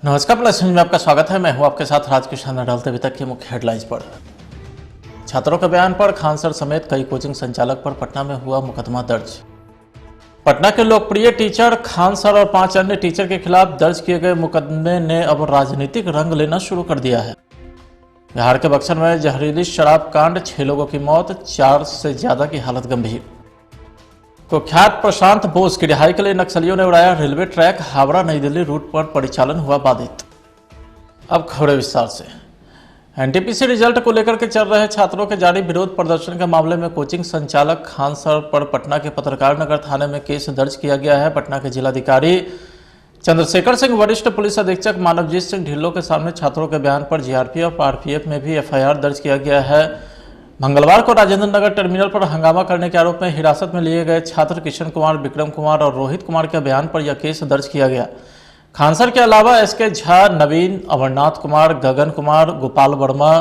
नमस्कार, plus news में आपका स्वागत है। मैं हूं आपके साथ राजकिशन। डालते अभी तक की मुख्य हेडलाइंस पर। छात्रों के बयान पर खान सर समेत कई कोचिंग संचालक पर पटना में हुआ मुकदमा दर्ज। पटना के लोकप्रिय टीचर खान सर और 5 अन्य टीचर के खिलाफ दर्ज किए गए मुकदमे ने अब राजनीतिक रंग लेना शुरू कर दिया है। बिहार के बक्सर में जहरीली शराब कांड, 6 लोगों की मौत, 4 से ज्यादा की हालत गंभीर। कुख्यात प्रशांत बोस की रिहाई के लिए नक्सलियों ने उड़ाया रेलवे ट्रैक, हावड़ा नई दिल्ली रूट पर परिचालन हुआ बाधित। अब खबरें विस्तार से। एनटीपीसी रिजल्ट को लेकर के चल रहे छात्रों के जारी विरोध प्रदर्शन के मामले में कोचिंग संचालक खान सर पर पटना के पत्रकार नगर थाने में केस दर्ज किया गया है। पटना के जिलाधिकारी चंद्रशेखर सिंह, वरिष्ठ पुलिस अधीक्षक मानवजीत सिंह ढिल्लों के सामने छात्रों के बयान पर जीआरपीएफ आरपीएफ में भी एफआईआर दर्ज किया गया है। मंगलवार को राजेंद्र नगर टर्मिनल पर हंगामा करने के आरोप में हिरासत में लिए गए छात्र किशन कुमार, विक्रम कुमार और रोहित कुमार के बयान पर यह केस दर्ज किया गया। खान सर के अलावा एसके झा, नवीन, अमरनाथ कुमार, गगन कुमार, गोपाल वर्मा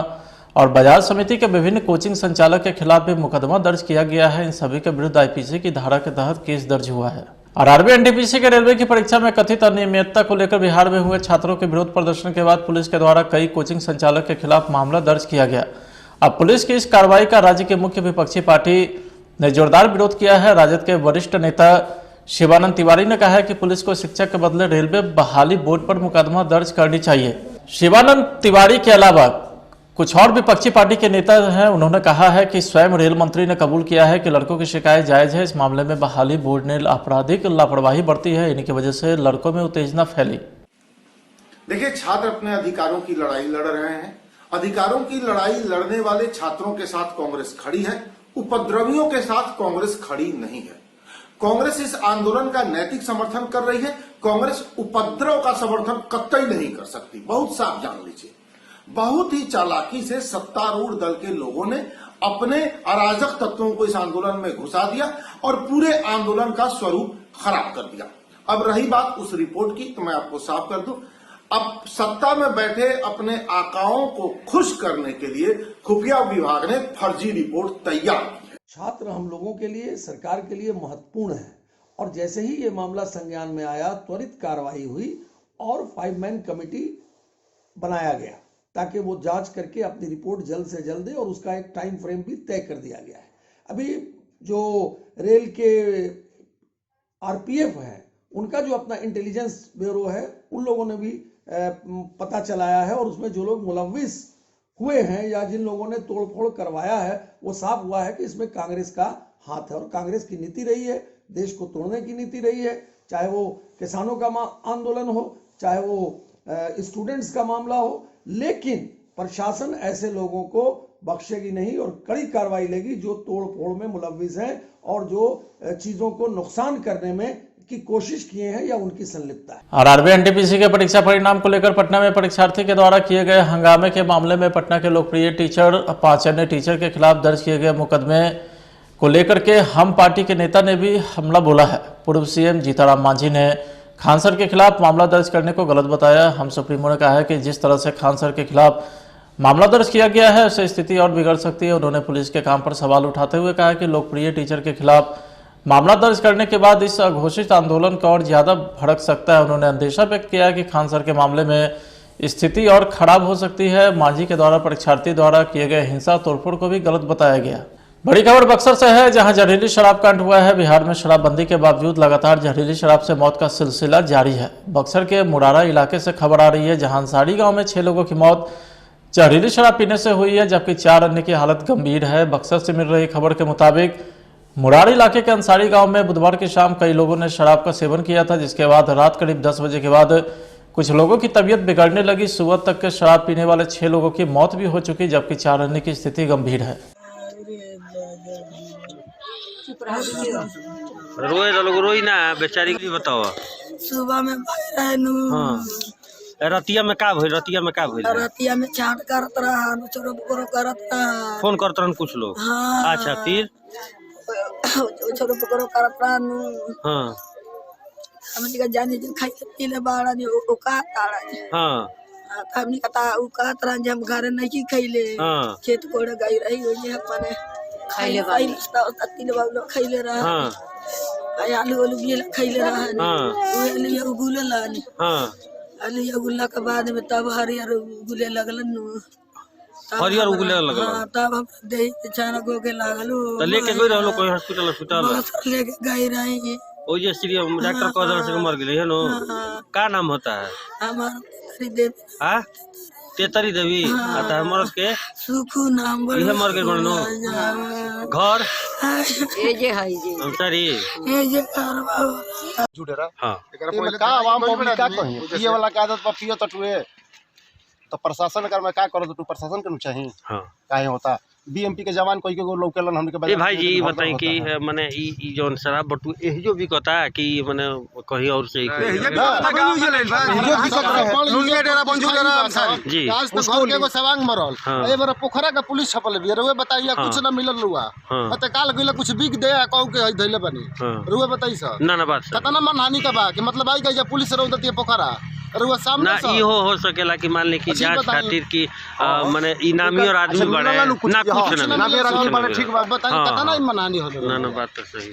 और बाजार समिति के विभिन्न कोचिंग संचालक के खिलाफ भी मुकदमा दर्ज किया गया है। इन सभी के विरुद्ध आईपीसी की धारा के तहत केस दर्ज हुआ है। आरआरबी एनटीपीसी के रेलवे की परीक्षा में कथित अनियमितता को लेकर बिहार में हुए छात्रों के विरोध प्रदर्शन के बाद पुलिस के द्वारा कई कोचिंग संचालक के खिलाफ मामला दर्ज किया गया। अब पुलिस की इस कार्रवाई का राज्य के मुख्य विपक्षी पार्टी ने जोरदार विरोध किया है। राजद के वरिष्ठ नेता शिवानंद तिवारी ने कहा है कि पुलिस को शिक्षक के बदले रेलवे बहाली बोर्ड पर मुकदमा दर्ज करनी चाहिए। शिवानंद तिवारी के अलावा कुछ और विपक्षी पार्टी के नेता हैं। उन्होंने कहा है कि स्वयं रेल मंत्री ने कबूल किया है कि लड़कों की शिकायत जायज है। इस मामले में बहाली बोर्ड ने आपराधिक लापरवाही बरती है। इन्हीं की वजह से लड़कों में उत्तेजना फैली। देखिए, छात्र अपने अधिकारों की लड़ाई लड़ रहे हैं। अधिकारों की लड़ाई लड़ने वाले छात्रों के साथ कांग्रेस खड़ी है, उपद्रवियों के साथ कांग्रेस खड़ी नहीं है। कांग्रेस इस आंदोलन का नैतिक समर्थन कर रही है। कांग्रेस उपद्रव का समर्थन कतई नहीं कर सकती। बहुत साफ जान लीजिए, बहुत ही चालाकी से सत्तारूढ़ दल के लोगों ने अपने अराजक तत्वों को इस आंदोलन में घुसा दिया और पूरे आंदोलन का स्वरूप खराब कर दिया। अब रही बात उस रिपोर्ट की, तो मैं आपको साफ कर दूं, अब सत्ता में बैठे अपने आकाओं को खुश करने के लिए खुफिया विभाग ने फर्जी रिपोर्ट तैयार की है। छात्र हम लोगों के लिए, सरकार के लिए महत्वपूर्ण है और जैसे ही ये मामला संज्ञान में आया, त्वरित कार्रवाई हुई और 5 मैन कमेटी बनाया गया ताकि वो जांच करके अपनी रिपोर्ट जल्द से जल्द दे और उसका एक टाइम फ्रेम भी तय कर दिया गया है। अभी जो रेल के आरपीएफ है, उनका जो अपना इंटेलिजेंस ब्यूरो है, उन लोगों ने भी पता चलाया है और उसमें जो लोग मुलव्विस हुए हैं या जिन लोगों ने तोड़फोड़ करवाया है, वो साफ हुआ है कि इसमें कांग्रेस का हाथ है और कांग्रेस की नीति रही है, देश को तोड़ने की नीति रही है। चाहे वो किसानों का आंदोलन हो, चाहे वो स्टूडेंट्स का मामला हो, लेकिन प्रशासन ऐसे लोगों को बख्शेगी नहीं और कड़ी कार्रवाई लेगी जो तोड़फोड़ में मुलव्विस हैं और जो चीजों को नुकसान करने में की कोशिश किए हैं या उनकी संलिप्तता है। आरआरबी एनटीपीसी के परीक्षा परिणाम को लेकर पटना में परीक्षार्थी के द्वारा किए गए हंगामे के मामले में पटना के लोकप्रिय टीचर 5 अन्य टीचर के खिलाफ दर्ज किए गए मुकदमे को लेकर के हम पार्टी के नेता ने भी हमला बोला है। पूर्व सीएम जीतनराम मांझी ने खान सर के खिलाफ मामला दर्ज करने को गलत बताया। हम सुप्रीमो ने कहा है कि जिस तरह से खान सर के खिलाफ मामला दर्ज किया गया है, उससे स्थिति और बिगड़ सकती है। उन्होंने पुलिस के काम पर सवाल उठाते हुए कहा कि लोकप्रिय टीचर के खिलाफ मामला दर्ज करने के बाद इस अघोषित आंदोलन का और ज्यादा भड़क सकता है। उन्होंने अंदेशा व्यक्त किया कि खान सर के मामले में स्थिति और खराब हो सकती है। मांझी के द्वारा परीक्षार्थी द्वारा किए गए हिंसा तोड़फोड़ को भी गलत बताया गया। बड़ी खबर बक्सर से है, जहां जहरीली शराब कांड हुआ है। बिहार में शराबबंदी के बावजूद लगातार जहरीली शराब से मौत का सिलसिला जारी है। बक्सर के मुरारा इलाके से खबर आ रही है, जहां अंसारी गांव में 6 लोगों की मौत जहरीली शराब पीने से हुई है, जबकि 4 अन्य की हालत गंभीर है। बक्सर से मिल रही खबर के मुताबिक मुरारी इलाके के अंसारी गांव में बुधवार की शाम कई लोगों ने शराब का सेवन किया था, जिसके बाद रात करीब 10 बजे के बाद कुछ लोगों की तबीयत बिगड़ने लगी। सुबह तक के शराब पीने वाले 6 लोगों की मौत भी हो चुकी, जबकि 4 अन्य की स्थिति गंभीर है। रोई ना बेचारी की बताओ। सुबह में हाँ, रतिया में का भइल? रतिया में चाट करत रहा, छोरो बकरो करत रहा, फोन करत रहन कुछ लोग। हाँ। अच्छा, फिर छोरो बकरो करत रहा नु। हाँ हमनी का जाने जो खाई पीले बाड़ा ने ओ का ताड़ा ने। हाँ हमनी का ता उ का तरह जे हम घर नहीं खइले। हाँ खेत कोड़ गई रही हो जे माने खइले बाई तीन बाबू खइले रहा। हाँ आलू भी खइले रहा। हाँ उहे लिए उगुले लानी। हाँ अली गुल्ला के बाद में तब हरियर गुले लगलन नु हरियर उगले लगल हाँ, तब हम देही अचानक होके लागल तो लेके गई रहलो कोई हॉस्पिटल बस लेके गई रही ओ जे श्री डॉक्टर कह दर से मर गेली है नो का नाम होता है हमारे देवी हां तेतरी देवी आता मरद के सुखू नाम बोल इहे मर गेल बनो घर ए जे हाई जे हम सारी ए जे घर बाबा जुड़ेरा हां एकरा पहले का आवाम पब्लिक का कही पिए वाला का आदत पर पियो तटुए तो प्रशासन अगर मैं का करो तो प्रशासन के नु चाहिए हां काहे होता बीएमपी के जवान कोई के लौकेलन हमने के ए भाई जी बताई कि माने ई जोन शराब बटू एहिजो भी कहता कि माने कहीं और से जी उसको के एगो सवांग मरल ए बार पोखरा का पुलिस छपल बिया रुए बताइए कुछ ना मिलल रुआ त काल गइला कुछ बिक दे कहू के धइले बनी रुए बताई सर ना बात कतना मनहानि का बा कि मतलब आई गई पुलिस रौदती पोखरा रुआ सामने ना ई हो सकेला कि मान ले कि जांच खातिर की माने इनामी और आदमी बड़े ना कुछ ना मेरा बड़े ठीक बात बताई कतना मनहानि हो ना बात तो सही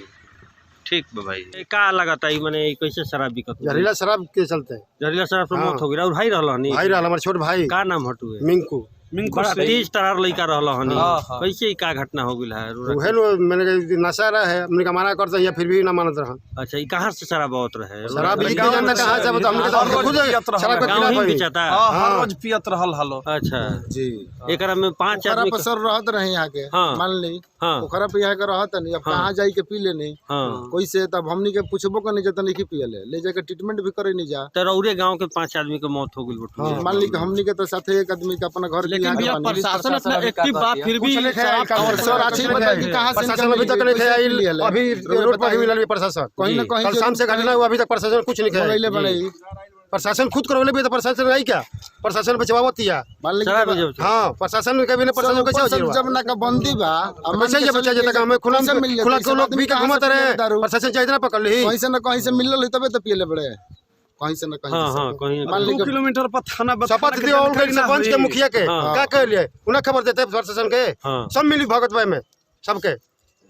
ठीक बा भाई का लगाता ई माने कैसे शराब बिकत जहरीला शराब के चलते जहरीला शराब से मौत हो गई और भाई रहल हनी भाई रहल हमर छोट भाई का नाम हटुए मिंकू बड़ा तेज तरार लड़का रहल हनी कैसे का घटना हो गई है उहे नो मैंने नशा रहे हमने का मना करते या फिर भी ना मानत रहा अच्छा ई कहां से शराब आवत रहे शराब भी जानता कहां से बता हमने तो खुद शराब का गाँव ही खिलाफ बेचाता हर रोज पियत रहल हलो अच्छा जी एकरा में 5 आदमी पर सर रहत रहे यहाँ के मान ली हां ओकरा पे यहाँ के रहत नहीं अब कहां जाई के पी लेनी हां कोई से तब हमनी के पूछबो करनी जत नहीं की पियले ले जाके ट्रीटमेंट भी करे नहीं जा तो रौरे गांव के 5 आदमी के मौत हो गई बटू मान ली कि हमनी के तो साथे एक आदमी के अपना घर के यहाँ के बनी प्रशासन अपना एक्टिव बा फिर भी सर अच्छी बताई कि कहां से प्रशासन अभी तक नहीं आइल अभी रोड पर ही मिलल प्रशासन कहीं ना कहीं कल शाम से घटना हुआ अभी तक प्रशासन कुछ नहीं बनैले किया बनई प्रशासन खुद करवले भी तो प्रशासन नहीं क्या प्रशासन बचावतिया मान ली शराब भी जब हां प्रशासन के भी ने प्रशासन कैसे हो जाए जब ना का बंदी बा अब कैसे ये बच्चा जता हमें खुला खुला को लोग भी के घुमाते रहे प्रशासन चाहिए ना पकड़ ली कहीं से ना कहीं से मिलल तबे तो पियले बड़े कहीं से ना कहीं हां कहीं मान ली 2 किलोमीटर पर थाना शपथ दियो ऑलरेडी सरपंच के मुखिया के का कह लिए उन्हें खबर देते प्रशासन के सब मिली भगत भाई में सबके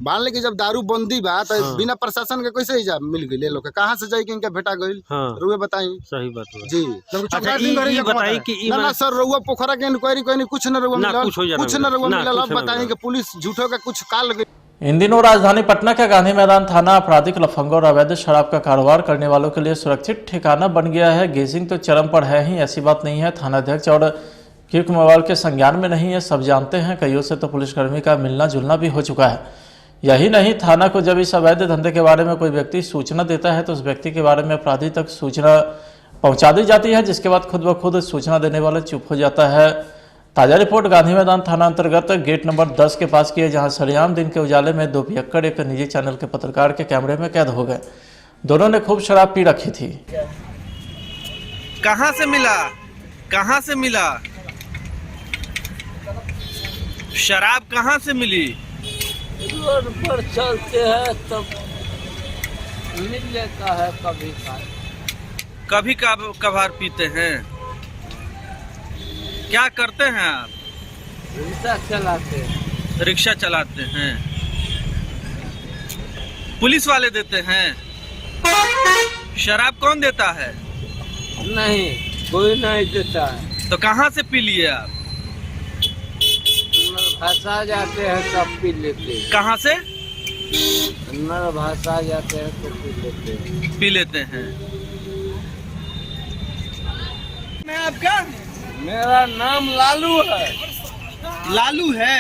मान ली कि जब दारू बंदी बा तो बिना प्रशासन के कैसे जा मिल गई लोग कहां से जाई कि इनका भेटा गइल रुए बताई सही बात है जी अच्छा ई बताई कि ई ना सर रुआ पोखरा के इंक्वायरी कोई नहीं कुछ ना रुआ मिलल कुछ ना रुआ मिलल अब बताई कि पुलिस झूठो का कुछ काल गई। इन दिनों राजधानी पटना के गांधी मैदान थाना आपराधिक लफंगों और अवैध शराब का कारोबार करने वालों के लिए सुरक्षित ठिकाना बन गया है। गेजिंग तो चरम पर है ही, ऐसी बात नहीं है। थानाध्यक्ष और किर्क मोबाइल के संज्ञान में नहीं है, सब जानते हैं। कईयों से तो पुलिसकर्मी का मिलना जुलना भी हो चुका है। यही नहीं, थाना को जब इस अवैध धंधे के बारे में कोई व्यक्ति सूचना देता है तो उस व्यक्ति के बारे में अपराधी तक सूचना पहुंचा दी जाती है, जिसके बाद खुद ब खुद सूचना देने वाला चुप हो जाता है। ताजा रिपोर्ट गांधी मैदान थाना अंतर्गत गेट नंबर 10 के पास की है, जहां सरेआम दिन के उजाले में दो पियक्कड़ एक निजी चैनल के पत्रकार के कैमरे में कैद हो गए। दोनों ने खूब शराब पी रखी थी। कहां से मिला, कहां से मिला शराब, कहां से मिली? रोड पर चलते हैं तब मिल लेता है, कभी कभार पीते हैं। क्या करते हैं आप? रिक्शा चलाते हैं। पुलिस वाले देते हैं? शराब कौन देता है? नहीं, कोई नहीं देता है। तो कहाँ से पी लिए आप? भाषा जाते हैं तब पी लेते हैं। कहाँ से? भाषा जाते हैं तो पी लेते हैं। मैं आपका? मेरा नाम लालू है। लालू है?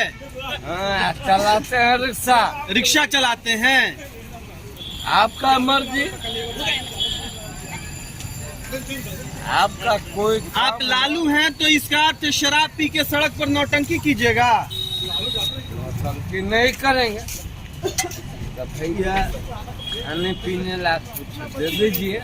हाँ, चलाते हैं रिक्शा। रिक्शा चलाते हैं? आपका मर्जी, आपका कोई। आप लालू हैं तो इसका अर्थ शराब पी के सड़क पर नौटंकी कीजिएगा? नौटंकी नहीं करेंगे तो भैया खाने पीने ला कुछ दे दीजिए।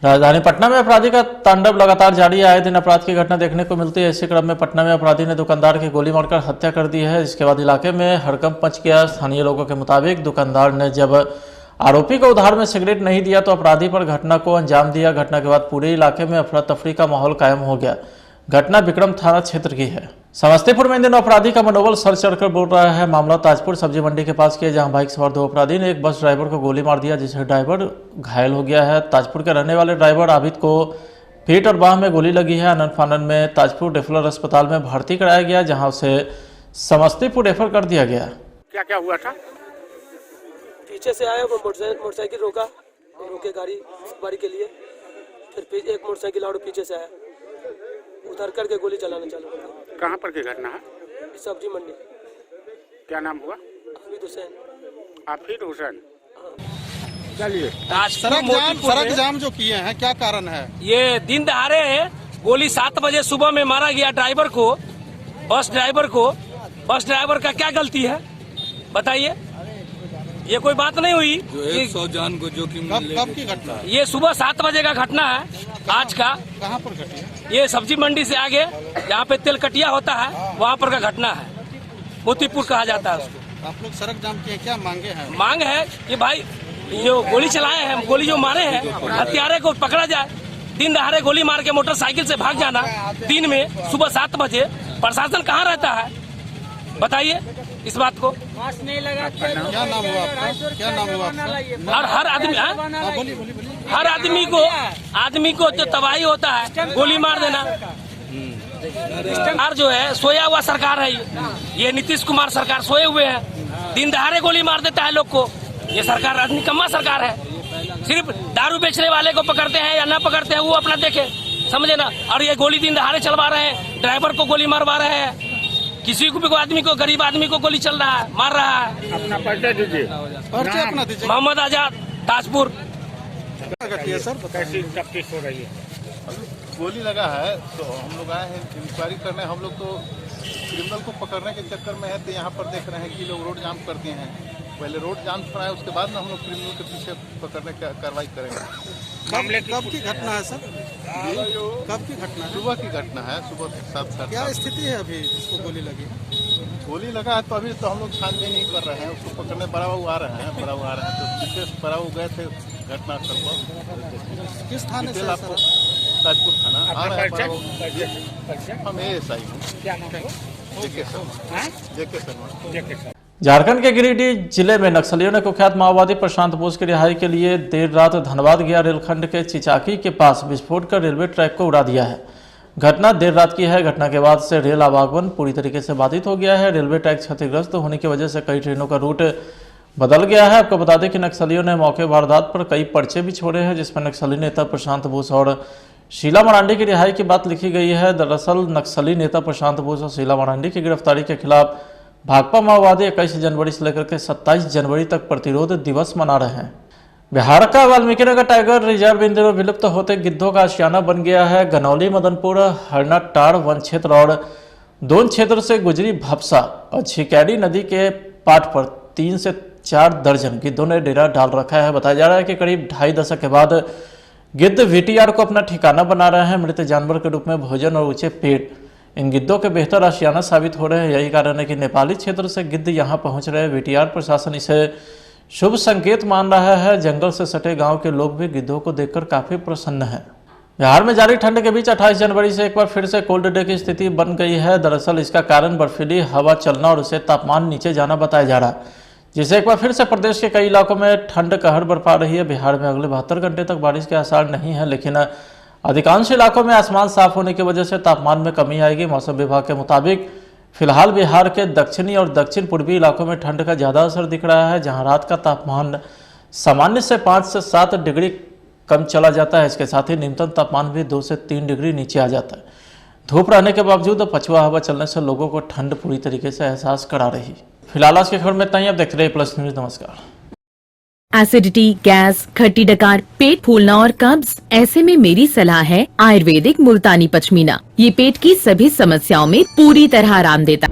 राजधानी पटना में अपराधी का तांडव लगातार जारी है। आए दिन अपराध की घटना देखने को मिलती है। इसी क्रम में पटना में अपराधी ने दुकानदार की गोली मारकर हत्या कर दी है। इसके बाद इलाके में हड़कंप मच गया। स्थानीय लोगों के मुताबिक दुकानदार ने जब आरोपी को उधार में सिगरेट नहीं दिया तो अपराधी पर घटना को अंजाम दिया। घटना के बाद पूरे इलाके में अफरा तफरी का माहौल कायम हो गया। घटना विक्रम थाना क्षेत्र की है। समस्तीपुर में इन दिनों अपराधी का मनोबल सर चढ़कर बोल रहा है। मामला ताजपुर सब्जी मंडी के पास किया, जहां बाइक सवार 2 अपराधी ने एक बस ड्राइवर को गोली मार दिया, जिससे ड्राइवर घायल हो गया है। ताजपुर के रहने वाले ड्राइवर आबिद को पीठ और बाह में गोली लगी है। अनंत फानन में ताजपुर रेफरल अस्पताल में भर्ती कराया गया, जहां उसे समस्तीपुर रेफर कर दिया गया। क्या क्या हुआ था? पीछे से आया वो मोटरसाइकिल रोके गाड़ी के लिए, फिर एक मोटरसाइकिल और पीछे से आया, उधर करके गोली चलाना चालू कर दिया। कहाँ पर की घटना है? सब्जी मंडी। क्या नाम हुआ? हाफिज हुसैन। हाफिज हुसैन। चलिए, सड़क जाम जो किए हैं, क्या कारण है? ये दिन दहाड़े गोली 7 बजे सुबह में मारा गया ड्राइवर को, बस ड्राइवर का क्या गलती है बताइए? ये कोई बात नहीं हुई। जो 100 जान को जोखिम कब की घटना है? ये सुबह 7 बजे का घटना है आज का। कहाँ पर घटी है? ये सब्जी मंडी से आगे जहाँ पे तेल कटिया होता है वहाँ पर का घटना है, मोतीपुर कहा जाता है उसको। आप लोग सड़क जाम किए, क्या मांगे हैं? मांग है कि भाई जो गोली चलाए हैं, गोली जो मारे हैं, हत्यारे को पकड़ा जाए। दिन दहाड़े गोली मार के मोटरसाइकिल से भाग जाना दिन में सुबह 7 बजे, प्रशासन कहाँ रहता है बताइए इस बात को? क्या नाम हुआ आपका? क्या नाम हुआ आपका? और हर आदमी को जो तबाही होता है गोली मार देना। सरकार जो है सोया हुआ सरकार है, ये नीतीश कुमार सरकार सोए हुए हैं, दिन दहाड़े गोली मार देता है लोग को। ये सरकार निकम्मा सरकार है। सिर्फ दारू बेचने वाले को पकड़ते हैं या ना पकड़ते हैं वो अपना देखे, समझे ना। और ये गोली दिन दहाड़े चलवा रहे हैं, ड्राइवर को गोली मारवा रहे हैं, किसी को भी आदमी को, गरीब आदमी को गोली चल रहा है, मार रहा है। अपना परिचय दीजिए। अपना दीजिए। मोहम्मद आजाद, ताजपुर। कैसी तफ्तीश हो रही है? गोली लगा है तो हम लोग आए हैं इंक्वायरी करने। हम लोग तो क्रिमिनल को पकड़ने के चक्कर में है, तो यहाँ पर देख रहे हैं कि लोग रोड जाम करते हैं। पहले रोड जाम कराए, उसके बाद में हम लोग क्रिमिनल के पीछे पकड़ने की कार्रवाई करेंगे। कब की घटना है सर? कब की घटना है? सुबह की घटना है, सुबह 7:30। क्या स्थिति है अभी जिसको गोली लगी? गोली लगा है तो अभी तो हम लोग छानबीन नहीं कर रहे हैं, उसको पकड़ने बड़ा बाबू आ रहे हैं। तो विशेष बड़ा बाबू गए थे घटनास्थल पर। किस थाने से? ताजपुर थाना आ रहे हैं। हम ASI हूँ। क्या नाम है? जेके शर्मा। झारखंड के गिरिडीह जिले में नक्सलियों ने कुख्यात माओवादी प्रशांत बोस की रिहाई के लिए देर रात धनबाद गया रेलखंड के चिचाकी के पास विस्फोट कर रेलवे ट्रैक को उड़ा दिया है। घटना देर रात की है। घटना के बाद से रेल आवागमन पूरी तरीके से बाधित हो गया है। रेलवे ट्रैक क्षतिग्रस्त होने की वजह से कई ट्रेनों का रूट बदल गया है। आपको बता दें कि नक्सलियों ने मौके वारदात पर कई पर्चे भी छोड़े हैं, जिसमें नक्सली नेता प्रशांत बोस और शीला मरांडी की रिहाई की बात लिखी गई है। दरअसल नक्सली नेता प्रशांत बोस और शीला मरांडी की गिरफ्तारी के खिलाफ भाकपा माओवादी 21 जनवरी से लेकर के 27 जनवरी तक प्रतिरोध दिवस मना रहे हैं। बिहार का वाल्मीकिनगर टाइगर रिजर्व इन दिनों विलुप्त होते गिद्धों का आशियाना बन गया है। गनौली, मदनपुर, हरनाटाड़ वन क्षेत्र और दोन क्षेत्र से गुजरी भपसा और छिकैड़ी नदी के पाट पर 3 से 4 दर्जन गिद्धों ने डेरा डाल रखा है। बताया जा रहा है कि करीब 2.5 दशक के बाद गिद्ध VTR को अपना ठिकाना बना रहे हैं। मृत जानवर के रूप में भोजन और ऊंचे पेड़ इन गिद्धों के बेहतर आशियाना साबित हो रहे हैं। यही कारण है कि नेपाली क्षेत्र से गिद्ध यहां पहुंच रहे हैं। VTR प्रशासन इसे शुभ संकेत मान रहा है। जंगल से सटे गांव के लोग भी गिद्धों को देखकर काफी प्रसन्न हैं। बिहार में जारी ठंड के बीच 28 जनवरी से एक बार फिर से कोल्ड डे की स्थिति बन गई है। दरअसल इसका कारण बर्फीली हवा चलना और उससे तापमान नीचे जाना बताया जा रहा है, जिससे एक बार फिर से प्रदेश के कई इलाकों में ठंड कहर बरपा रही है। बिहार में अगले 72 घंटे तक बारिश के आसार नहीं है, लेकिन अधिकांश इलाकों में आसमान साफ होने की वजह से तापमान में कमी आएगी। मौसम विभाग के मुताबिक फिलहाल बिहार के दक्षिणी और दक्षिण पूर्वी इलाकों में ठंड का ज़्यादा असर दिख रहा है, जहां रात का तापमान सामान्य से 5 से 7 डिग्री कम चला जाता है। इसके साथ ही न्यूनतम तापमान भी 2 से 3 डिग्री नीचे आ जाता है। धूप रहने के बावजूद पछुआ हवा चलने से लोगों को ठंड पूरी तरीके से एहसास करा रही। फिलहाल आज की खबर में इतना ही। अब देखते रहिए प्लस न्यूज। नमस्कार। एसिडिटी, गैस, खट्टी डकार, पेट फूलना और कब्ज, ऐसे में मेरी सलाह है आयुर्वेदिक मुल्तानी पश्मीना। ये पेट की सभी समस्याओं में पूरी तरह आराम देता।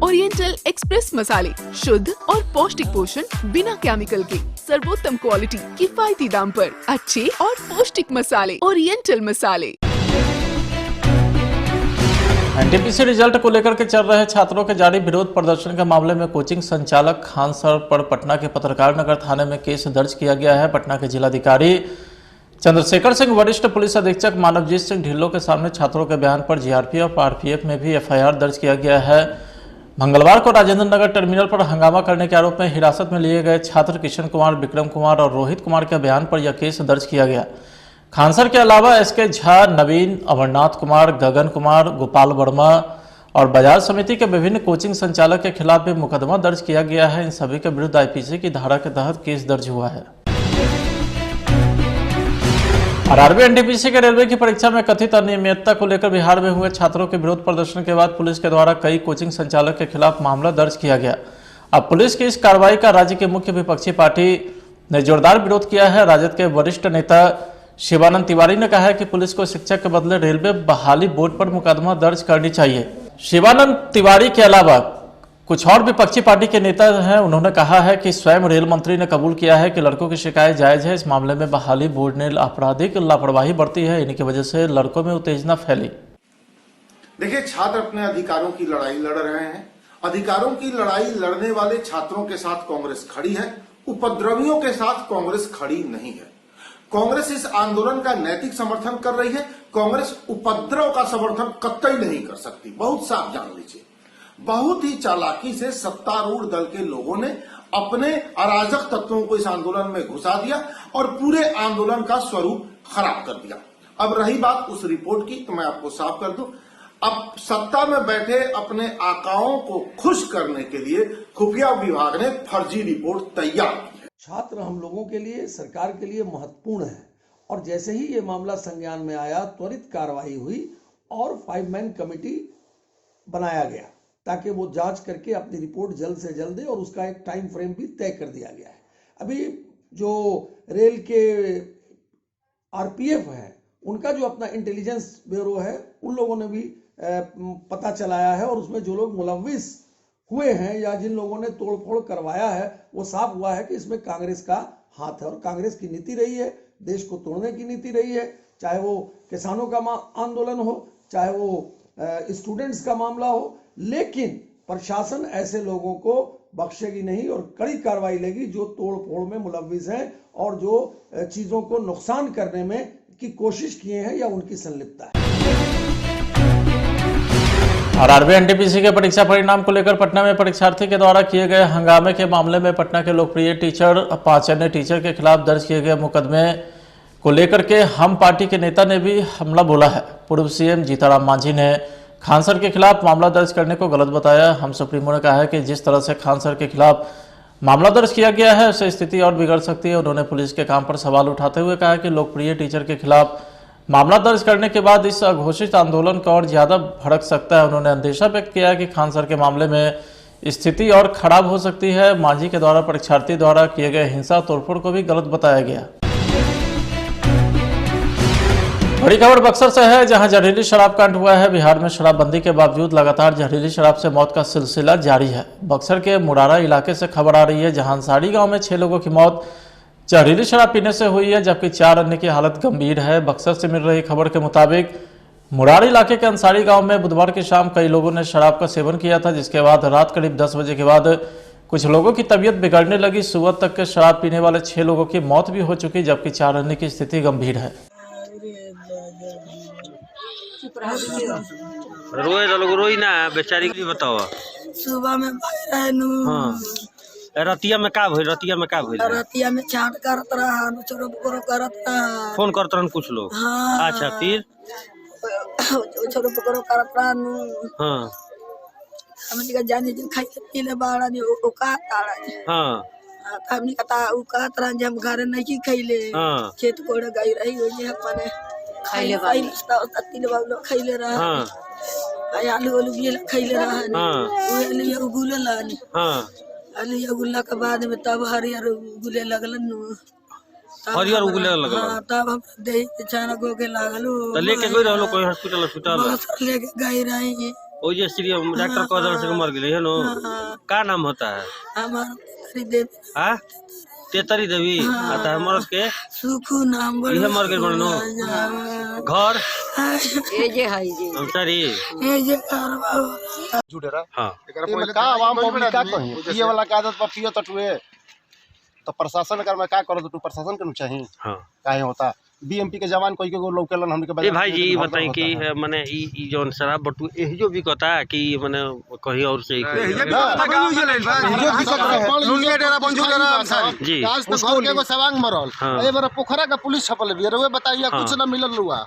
ओरिएंटल एक्सप्रेस मसाले, शुद्ध और पौष्टिक पोषण बिना केमिकल के, सर्वोत्तम क्वालिटी, किफायती दाम पर अच्छे और पौष्टिक मसाले। ओरिएंटल मसाले। NTPC रिजल्ट को लेकर के चल रहे छात्रों के जारी विरोध प्रदर्शन के मामले में कोचिंग संचालक खान सर पर पटना के पत्रकार नगर थाने में केस दर्ज किया गया है। पटना के जिलाधिकारी चंद्रशेखर सिंह वरिष्ठ पुलिस अधीक्षक मानवजीत सिंह ढिल्लों के सामने छात्रों के बयान पर जीआरपीएफ और आरपीएफ में भी एफआईआर दर्ज किया गया है। मंगलवार को राजेंद्र नगर टर्मिनल पर हंगामा करने के आरोप में हिरासत में लिए गए छात्र किशन कुमार, विक्रम कुमार और रोहित कुमार के बयान पर यह केस दर्ज किया गया। खानसर के अलावा एसके झा, नवीन, अमरनाथ कुमार, गगन कुमार, गोपाल वर्मा और बाजार समिति के विभिन्न कोचिंग संचालक के खिलाफ भी मुकदमा दर्ज किया गया है। इन सभी के विरुद्ध आईपीसी की धारा के तहत केस दर्ज हुआ है। आरआरबी एनटीपीसी के रेलवे की परीक्षा में कथित अनियमितता को लेकर बिहार में हुए छात्रों के विरोध प्रदर्शन के बाद पुलिस के द्वारा कई कोचिंग संचालक के खिलाफ मामला दर्ज किया गया। अब पुलिस की इस कार्रवाई का राज्य के मुख्य विपक्षी पार्टी ने जोरदार विरोध किया है। राजद के वरिष्ठ नेता शिवानंद तिवारी ने कहा है कि पुलिस को शिक्षक के बदले रेलवे बहाली बोर्ड पर मुकदमा दर्ज करनी चाहिए। शिवानंद तिवारी के अलावा कुछ और विपक्षी पार्टी के नेता हैं। उन्होंने कहा है कि स्वयं रेल मंत्री ने कबूल किया है कि लड़कों की शिकायत जायज है। इस मामले में बहाली बोर्ड ने आपराधिक लापरवाही बरती है। इन्हीं की वजह से लड़कों में उत्तेजना फैली। देखिए, छात्र अपने अधिकारों की लड़ाई लड़ रहे हैं। अधिकारों की लड़ाई लड़ने वाले छात्रों के साथ कांग्रेस खड़ी है, उपद्रवियों के साथ कांग्रेस खड़ी नहीं है। कांग्रेस इस आंदोलन का नैतिक समर्थन कर रही है। कांग्रेस उपद्रव का समर्थन कतई नहीं कर सकती। बहुत साफ जान लीजिए। बहुत ही चालाकी से सत्तारूढ़ दल के लोगों ने अपने अराजक तत्वों को इस आंदोलन में घुसा दिया और पूरे आंदोलन का स्वरूप खराब कर दिया। अब रही बात उस रिपोर्ट की, तो मैं आपको साफ कर दूं, अब सत्ता में बैठे अपने आकाओं को खुश करने के लिए खुफिया विभाग ने फर्जी रिपोर्ट तैयार की है। छात्र हम लोगों के लिए, सरकार के लिए महत्वपूर्ण है और जैसे ही ये मामला संज्ञान में आया, त्वरित कार्रवाई हुई और 5 मैन कमेटी बनाया गया ताकि वो जांच करके अपनी रिपोर्ट जल्द से जल्द दे और उसका एक टाइम फ्रेम भी तय कर दिया गया है। अभी जो रेल के आरपीएफ है, उनका जो अपना इंटेलिजेंस ब्यूरो है, उन लोगों ने भी पता चलाया है और उसमें जो लोग मुलव्विस हुए हैं या जिन लोगों ने तोड़फोड़ करवाया है, वो साफ हुआ है कि इसमें कांग्रेस का हाथ है और कांग्रेस की नीति रही है, देश को तोड़ने की नीति रही है। चाहे वो किसानों का आंदोलन हो, चाहे वो स्टूडेंट्स का मामला हो, लेकिन प्रशासन ऐसे लोगों को बख्शेगी नहीं और कड़ी कार्रवाई लेगी जो तोड़ फोड़ में मुलव्विस हैं और जो चीजों को नुकसान करने में की कोशिश किए हैं या उनकी संलिप्तता है। आरआरबी एनटीपीसी के परीक्षा परिणाम को लेकर पटना में परीक्षार्थी के द्वारा किए गए हंगामे के मामले में पटना के लोकप्रिय टीचर 5 अन्य टीचर के खिलाफ दर्ज किए गए मुकदमे को लेकर के हम पार्टी के नेता ने भी हमला बोला है। पूर्व सीएम जीतन राम मांझी ने खानसर के खिलाफ मामला दर्ज करने को गलत बताया। हम सुप्रीमो ने कहा है कि जिस तरह से खानसर के खिलाफ मामला दर्ज किया गया है उससे स्थिति और बिगड़ सकती है। उन्होंने पुलिस के काम पर सवाल उठाते हुए कहा कि लोकप्रिय टीचर के खिलाफ मामला दर्ज करने के बाद इस अघोषित आंदोलन का और ज्यादा भड़क सकता है। उन्होंने अंदेशा व्यक्त किया कि खानसर के मामले में स्थिति और खराब हो सकती है। मांझी के द्वारा परीक्षार्थी द्वारा किए गए हिंसा तोड़फोड़ को भी गलत बताया गया। बड़ी खबर बक्सर से है, जहां जहरीली शराब कांड हुआ है। बिहार में शराबबंदी के बावजूद लगातार जहरीली शराब से मौत का सिलसिला जारी है। बक्सर के मुरारा इलाके से खबर आ रही है, जहां अंसारी गांव में 6 लोगों की मौत जहरीली शराब पीने से हुई है, जबकि 4 अन्य की हालत गंभीर है। बक्सर से मिल रही खबर के मुताबिक मुरारा इलाके के अंसारी गांव में बुधवार की शाम कई लोगों ने शराब का सेवन किया था, जिसके बाद रात करीब 10 बजे के बाद कुछ लोगों की तबीयत बिगड़ने लगी। सुबह तक के शराब पीने वाले 6 लोगों की मौत भी हो चुकी, जबकि 4 अन्य की स्थिति गंभीर है। रोई ना बेचारी की बताओ। सुबह में रतिया में का भइल? रतिया में चाट करत रहा, छोरो बकरो करत रहा, फोन करत रहन कुछ लोग। हाँ। अच्छा, फिर छोरो बकरो करत रहा नु। हाँ, हमनी का जाने जो खाई पीले बाड़ा ने ओ का ताड़ा। हाँ, हमनी का उ का तरह जब घर नहीं खइले। हाँ, खेत कोड़े गई रही हो जे अपने खइले बाई तत्तिले बाबलो खइले रहा। हाँ, आलू आलू भी खइले रहा। हाँ, वो आलू उगुले लानी। हाँ, आलू उगुला के बाद में तब हरियर उगुले लगलन नु। हरियर उगुले लगलन। हां, तब हम देह अचानक हो के लागलो। त लेके गई रहलो कोई हॉस्पिटल? लेके गई रही। ओ जे श्री डॉक्टर को दर से मर गेली है नो। का नाम होता है? हमारा देवी। हां, तेतरी देवी। आता है मर के सुखू नाम बोल। ये मर गेल बनो। घर ए जे हाई जे अंसारी ए जे करवा जुडेरा। हां, एकरा पहिले का आवाम पब्लिक का कही पिए वाला का आदत पर पियो तटुए तो प्रशासन कर मैं का करो तो प्रशासन के चाहिए। हां, काहे होता बीएमपी के जवान कोई को लोकलन हमने के ए भाई जी बताएं कि माने ई जो शराब बटू एही जो भी कहता है कि माने कहीं और से जी आज तो घर के एगो सवांग मरल ए बार पोखरा का पुलिस छपल बिया रुए बताइए कुछ ना मिलल रुआ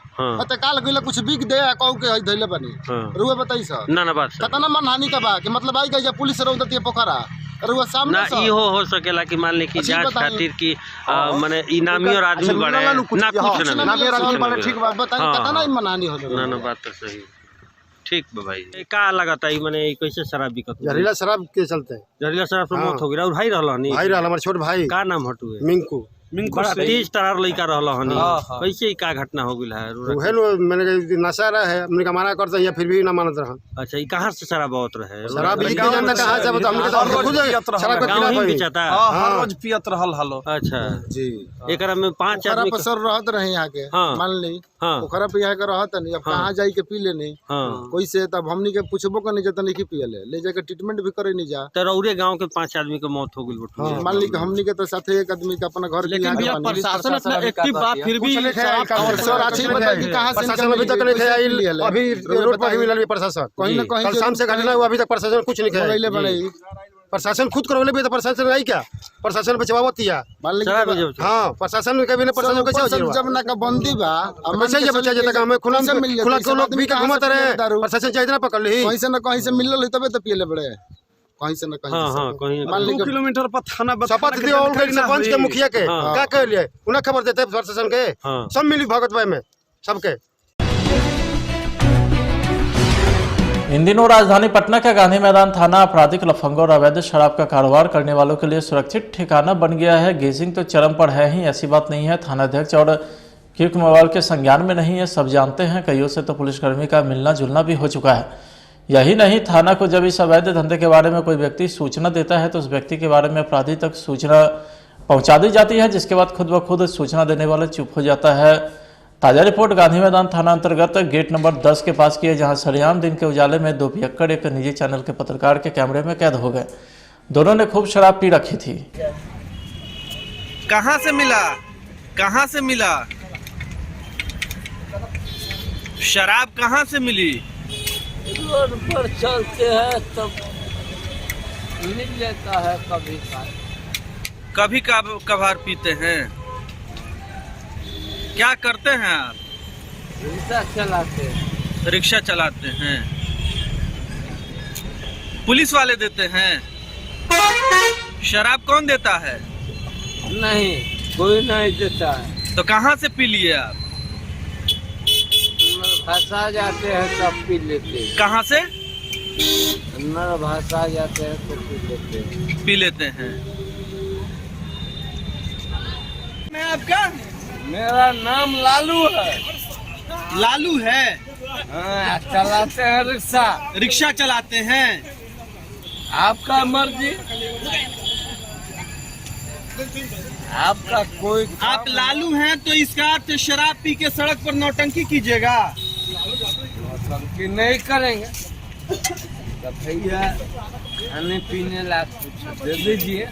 त काल गइला कुछ बिक दे कहू के धइले बनी रुए बताई सर ना बात कतना मनहानि का बा कि मतलब आई गई पुलिस रौदती पोखरा रुआ सामने ना ई हो सकेला कि मान ले कि जांच खातिर की माने इनामी और आदमी बड़े ना कुछ ना मेरा आदमी बड़े ठीक बात बताइए कतना मनहानि हो ना बात तो सही ठीक बा भाई का लगाता है माने कैसे शराब बिकत जहरीला शराब के चलते जहरीला शराब से मौत हो गई और भाई रहल हनी भाई रहल हमर छोट भाई का नाम हटुए मिंकू बड़ा तेज तरार लइका रहल हनी कैसे का घटना हो गइल है उहे मैंने नशा रहा है हमने का मना करते हैं फिर भी ना मानत रहा अच्छा ई कहां से शराब आवत रहे शराब बिक जानता कहां से बता हमने तो खुद शराब का गांव ही बेचता हर रोज पियत रहल हलो अच्छा जी एकरा में 5 आदमी पसर रहत रहे यहां के मान ली ओकरा पे यहां के रहत नहीं अब कहां जाई के पी लेनी कोई से तब हमनी के पूछबो करनी जत नहीं की पियले ले जाके ट्रीटमेंट भी करे नहीं जा त रौरे गांव के 5 आदमी के मौत हो गइल बटू मान ली हमनी के तो साथे एक आदमी के अपना घर प्रशासन अपना एक्टिव बा फिर भी सर अच्छी बताइए कि कहां से प्रशासन अभी तक नहीं आई अभी रोड पर ही मिलल प्रशासन कहीं ना कहीं कल शाम से घटना हुआ अभी तक प्रशासन कुछ नहीं किया प्रशासन खुद करवले भी तो प्रशासन नहीं क्या प्रशासन बचावत या हां प्रशासन के बिना प्रशासन कैसे हो जब ना का बंदी बा कैसे ये बचा जाता हमें खुला को लोग भी के घुमाते रहे प्रशासन चाहिए ना पकड़ ली कहीं से ना कहीं से मिलल तबे तो पियले बड़े कहीं से ना कहीं मान ली 2 किलोमीटर पर थाना शपथ दियो ऑलरेडी सरपंच के मुखिया के क्या कह लिए उन्हें खबर देते प्रशासन के सब मिली भगत भाई में सबके। इन दिनों राजधानी पटना के गांधी मैदान थाना आपराधिक लफंगों और अवैध शराब का कारोबार करने वालों के लिए सुरक्षित ठिकाना बन गया है। गेजिंग तो चरम पर है ही, ऐसी बात नहीं है। थानाध्यक्ष और किर्क मोबाइल के संज्ञान में नहीं है, सब जानते हैं। कईयों से तो पुलिसकर्मी का मिलना जुलना भी हो चुका है। यही नहीं, थाना को जब इस अवैध धंधे के बारे में कोई व्यक्ति सूचना देता है तो उस व्यक्ति के बारे में अपराधी तक सूचना पहुंचा दी जाती है, जिसके बाद खुद ब खुद सूचना देने वाला चुप हो जाता है। ताजा रिपोर्ट गांधी मैदान थाना अंतर्गत गेट नंबर 10 के पास की है, जहां सरेआम दिन के उजाले में 2 पियक्कड़ एक निजी चैनल के पत्रकार के कैमरे में कैद हो गए। दोनों ने खूब शराब पी रखी थी। कहां से मिला शराब कहां से मिली? रोड पर चलते हैं तब मिल जाता है, कभी कभार पीते हैं। क्या करते हैं आप? रिक्शा चलाते हैं। पुलिस वाले देते हैं? शराब कौन देता है? नहीं, कोई नहीं देता है। तो कहाँ से पी लिए आप? भाषा जाते हैं तब पी लेते हैं। कहाँ से? भाषा जाते हैं तो पी लेते हैं। मैं आपका? मेरा नाम लालू है। लालू है? हाँ, चलाते हैं रिक्शा चलाते हैं। आपका मर्जी, आपका कोई। आप लालू हैं तो इसका अर्थ शराब पी के सड़क पर नौटंकी कीजिएगा? नौटंकी नहीं करेंगे तो भैया खाने पीने ला कुछ दे दीजिए।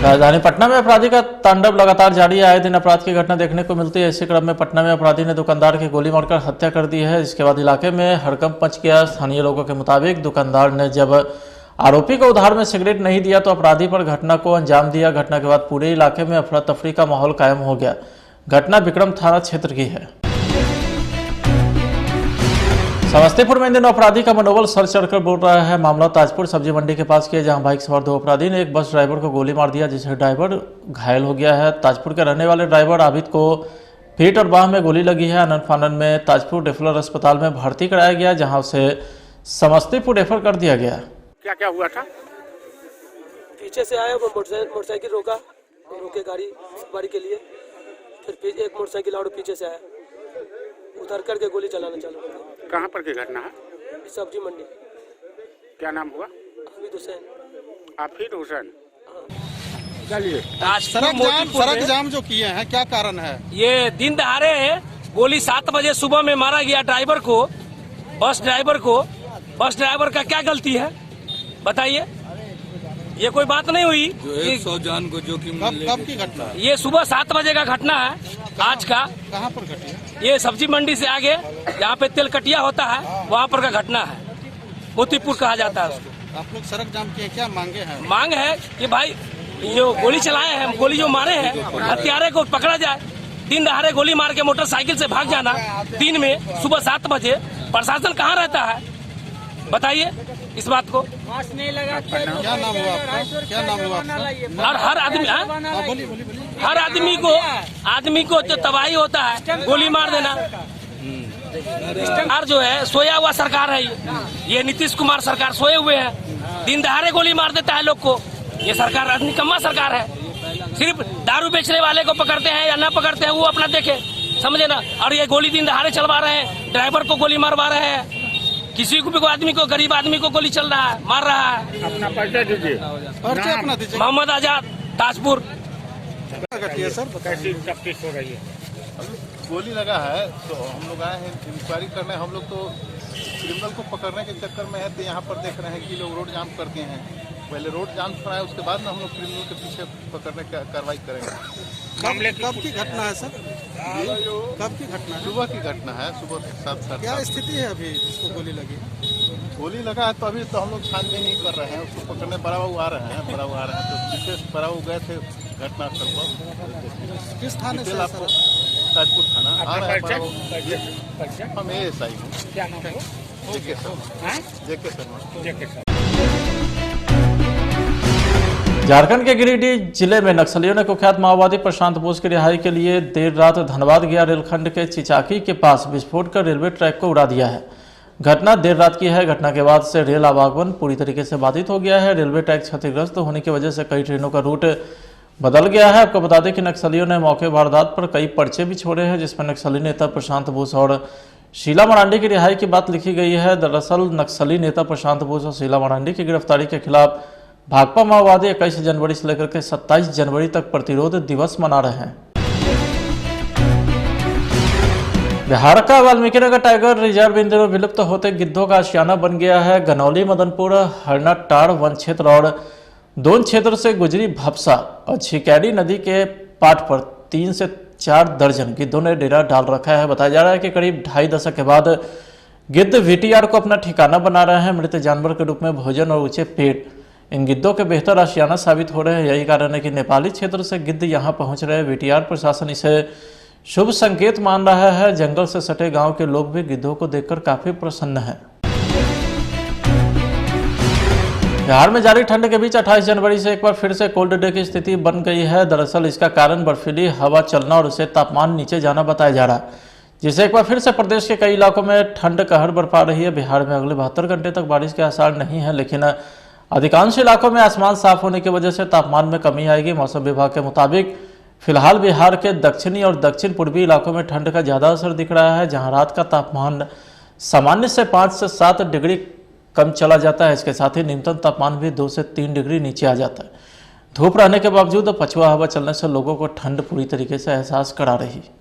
राजधानी पटना में अपराधी का तांडव लगातार जारी है। आए दिन अपराध की घटना देखने को मिलती है। इसी क्रम में पटना में अपराधी ने दुकानदार की गोली मारकर हत्या कर दी है। इसके बाद इलाके में हड़कंप मच गया। स्थानीय लोगों के मुताबिक दुकानदार ने जब आरोपी को उधार में सिगरेट नहीं दिया तो अपराधी पर घटना को अंजाम दिया। घटना के बाद पूरे इलाके में अफरा तफरी का माहौल कायम हो गया। घटना विक्रम थाना क्षेत्र की है। समस्तीपुर में इन दिनों अपराधी का मनोबल सर चढ़कर बोल रहा है। मामला ताजपुर सब्जी मंडी के पास किया, जहां बाइक सवार 2 अपराधी ने एक बस ड्राइवर को गोली मार दिया, जिससे ड्राइवर घायल हो गया है। ताजपुर के रहने वाले ड्राइवर आबिद को पीठ और बाह में गोली लगी है। आनंद फानन में ताजपुर रेफरल अस्पताल में भर्ती कराया गया, जहां उसे समस्तीपुर रेफर कर दिया गया। क्या क्या हुआ था? पीछे से आया, मोटरसाइकिल रोके गाड़ी के लिए, फिर एक मोटरसाइकिल और पीछे से आया, उतर करके गोली चलाना चालू कर दिया। कहाँ पर की घटना है? सब्जी मंडी। क्या नाम हुआ? हाफिज हुसैन। हाफिज हुसैन। चलिए, सड़क जाम जो किए हैं क्या कारण है? ये दिन दहाड़े गोली 7 बजे सुबह में मारा गया ड्राइवर को, बस ड्राइवर का क्या गलती है बताइए? ये कोई बात नहीं हुई। जो 100 जान को जोखिम कब की घटना है? ये सुबह 7 बजे का घटना है आज का। कहाँ पर घटी है? ये सब्जी मंडी से आगे यहाँ पे तेल कटिया होता है, वहाँ पर का घटना है। मोतीपुर कहा जाता है उसको। आप लोग सड़क जाम किए, क्या मांगे हैं? मांग है कि भाई जो गोली चलाए हैं, गोली जो मारे हैं, हत्यारे को पकड़ा जाए। दिन दहाड़े गोली मार के मोटरसाइकिल से भाग जाना दिन में सुबह 7 बजे, प्रशासन कहाँ रहता है बताइए इस बात को। क्या नाम हुआ आपका? क्या नाम हुआ आपका? और हर आदमी हर आदमी को तो तबाही होता है, गोली मार देना। और जो है सोया हुआ सरकार है, ये नीतीश कुमार सरकार सोए हुए हैं। दिन दहाड़े गोली मार देता है लोग को। ये सरकार निकम्मा सरकार है। सिर्फ दारू बेचने वाले को पकड़ते हैं या ना पकड़ते हैं वो अपना देखे, समझे ना। और ये गोली दिन दहाड़े चलवा रहे हैं, ड्राइवर को गोली मारवा रहे हैं, किसी को भी आदमी को, गरीब आदमी को गोली चल रहा है, मार रहा है। अपना परिचय दीजिए। परिचय अपना दीजिए। मोहम्मद आजाद, ताजपुर। कैसी तफ्तीश हो रही है? गोली लगा है तो हम लोग आए हैं इंक्वायरी करने। हम लोग तो क्रिमिनल को पकड़ने के चक्कर में है, तो यहाँ पर देख रहे हैं कि लोग रोड जाम करते हैं। पहले रोड जाम कराए, उसके बाद में हम लोग क्रिमिनल के पीछे पकड़ने की कार्रवाई करेंगे। कब की घटना है सर? कब की घटना है? सुबह की घटना है, सुबह 7:30। क्या स्थिति है अभी जिसको गोली लगी? गोली लगा है तो अभी तो हम लोग छानबीन नहीं कर रहे हैं, उसको पकड़ने बड़ा बाबू आ रहे हैं। तो विशेष बड़ा बाबू गए थे घटनास्थल पर। किस थाने से? आपको ताजपुर थाना आ रहा है। हम ASI हूँ। क्या नाम है? जेके शर्मा। झारखंड के गिरिडीह जिले में नक्सलियों ने कुख्यात माओवादी प्रशांत बोस की रिहाई के लिए देर रात धनबाद गया रेलखंड के चिचाकी के पास विस्फोट कर रेलवे ट्रैक को उड़ा दिया है। घटना देर रात की है। घटना के बाद से रेल आवागमन पूरी तरीके से बाधित हो गया है। रेलवे ट्रैक क्षतिग्रस्त होने की वजह से कई ट्रेनों का रूट बदल गया है। आपको बता दें कि नक्सलियों ने मौके वारदात पर कई पर्चे भी छोड़े हैं, जिसमें नक्सली नेता प्रशांत बोस और शीला मरांडी की रिहाई की बात लिखी गई है। दरअसल नक्सली नेता प्रशांत बोस और शीला मरांडी की गिरफ्तारी के खिलाफ भाकपा माओवादी 21 जनवरी से लेकर के 27 जनवरी तक प्रतिरोध दिवस मना रहे हैं। बिहार का Valmiki Nagar tiger reserve in दिनों विलुप्त होते गिद्धों का आशियाना बन गया है। गनौली, मदनपुर, हरनाटाड़ वन क्षेत्र और दोन क्षेत्र से गुजरी भपसा और छिकैरी नदी के पाट पर 3 से 4 दर्जन गिद्धों ने डेरा डाल रखा है। बताया जा रहा है कि करीब 2.5 दशक के बाद गिद्ध VTR को अपना ठिकाना बना रहे हैं। मृत जानवर के रूप में भोजन और ऊंचे पेट इन गिद्धों के बेहतर आशियाना साबित हो रहे हैं। यही कारण है कि नेपाली क्षेत्र से गिद्ध यहां पहुंच रहे हैं। VTR प्रशासन इसे शुभ संकेत मान रहा है। जंगल से सटे गांव के लोग भी गिद्धों को देखकर काफी प्रसन्न हैं। बिहार में जारी ठंड के बीच 28 जनवरी से एक बार फिर से कोल्ड डे की स्थिति बन गई है। दरअसल इसका कारण बर्फीली हवा चलना और उससे तापमान नीचे जाना बताया जा रहा है, जिससे एक बार फिर से प्रदेश के कई इलाकों में ठंड कहर बरपा रही है। बिहार में अगले 72 घंटे तक बारिश के आसार नहीं है, लेकिन अधिकांश इलाकों में आसमान साफ होने की वजह से तापमान में कमी आएगी। मौसम विभाग के मुताबिक फिलहाल बिहार के दक्षिणी और दक्षिण पूर्वी इलाकों में ठंड का ज़्यादा असर दिख रहा है, जहां रात का तापमान सामान्य से 5 से 7 डिग्री कम चला जाता है। इसके साथ ही न्यूनतम तापमान भी 2 से 3 डिग्री नीचे आ जाता है। धूप रहने के बावजूद पछुआ हवा चलने से लोगों को ठंड पूरी तरीके से एहसास करा रही है।